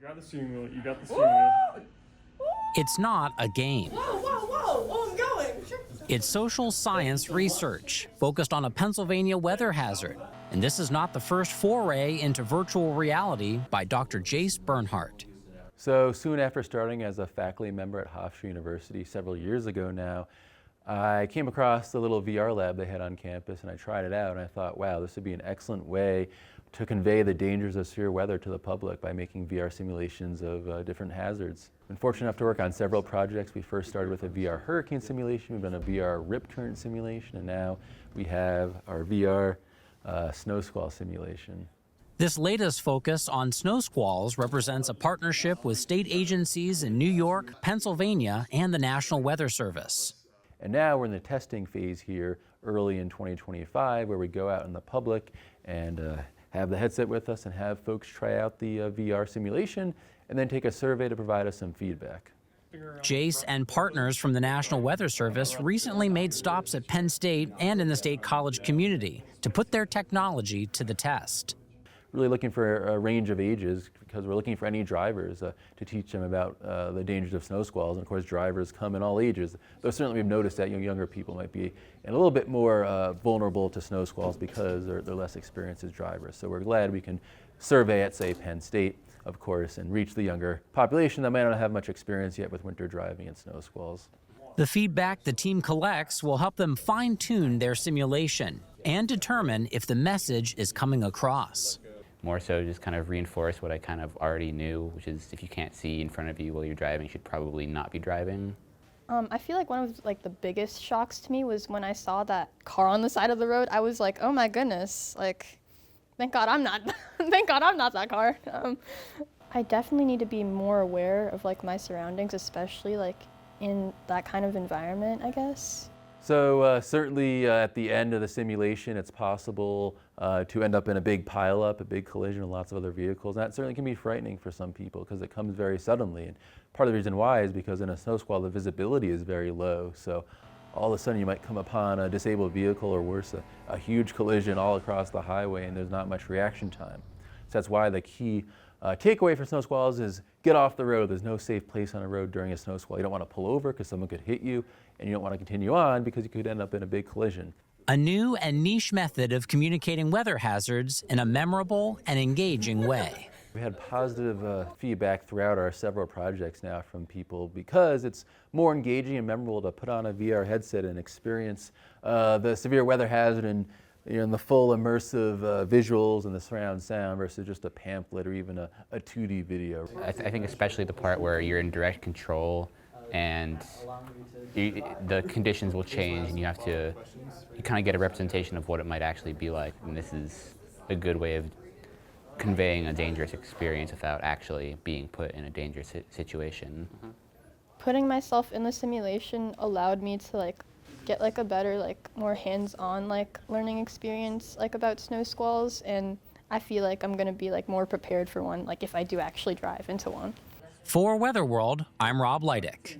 got the steering wheel. You got the steering wheel. It's not a game. Whoa, I'm going. It's social science research focused on a Pennsylvania weather hazard. And this is not the first foray into virtual reality by Dr. Jase Bernhardt. So soon after starting as a faculty member at Hofstra University several years ago now, I came across the little VR lab they had on campus and I tried it out and I thought, wow, this would be an excellent way to convey the dangers of severe weather to the public by making VR simulations of different hazards. I've been fortunate enough to work on several projects. We first started with a VR hurricane simulation, we've done a VR rip current simulation, and now we have our VR snow squall simulation. This latest focus on snow squalls represents a partnership with state agencies in New York, Pennsylvania, and the National Weather Service. And now we're in the testing phase here early in 2025 where we go out in the public and have the headset with us and have folks try out the VR simulation and then take a survey to provide us some feedback. Jase and partners from the National Weather Service recently made stops at Penn State and in the state college community to put their technology to the test. Really looking for a range of ages because we're looking for any drivers to teach them about the dangers of snow squalls. And of course, drivers come in all ages. Though certainly we've noticed that younger people might be a little bit more vulnerable to snow squalls because they're less experienced as drivers. So we're glad we can survey at, say, Penn State, of course, and reach the younger population that might not have much experience yet with winter driving and snow squalls. The feedback the team collects will help them fine-tune their simulation and determine if the message is coming across. More so just kind of reinforce what I kind of already knew, which is if you can't see in front of you while you're driving, you should probably not be driving. I feel like one of the biggest shocks to me was when I saw that car on the side of the road. I was like, oh my goodness, thank God I'm not, thank God I'm not that car. I definitely need to be more aware of my surroundings, especially in that kind of environment, I guess. So certainly at the end of the simulation, it's possible to end up in a big pileup, a big collision with lots of other vehicles. And that certainly can be frightening for some people because it comes very suddenly. And part of the reason why is because in a snow squall, the visibility is very low. So all of a sudden you might come upon a disabled vehicle or worse, a huge collision all across the highway and there's not much reaction time. So that's why the key takeaway for snow squalls is get off the road. There's no safe place on a road during a snow squall. You don't want to pull over because someone could hit you, and you don't want to continue on because you could end up in a big collision. A new and niche method of communicating weather hazards in a memorable and engaging way. We had positive feedback throughout our several projects now from people because it's more engaging and memorable to put on a VR headset and experience the severe weather hazard and the full immersive visuals and the surround sound versus just a pamphlet or even a 2D video. I think especially the part where you're in direct control and the conditions will change and you kind of get a representation of what it might actually be like. And this is a good way of conveying a dangerous experience without actually being put in a dangerous situation. Putting myself in the simulation allowed me to get a better, more hands-on learning experience about snow squalls, and I feel like I'm gonna be more prepared for one if I do actually drive into one. For Weather World, I'm Rob Leidick.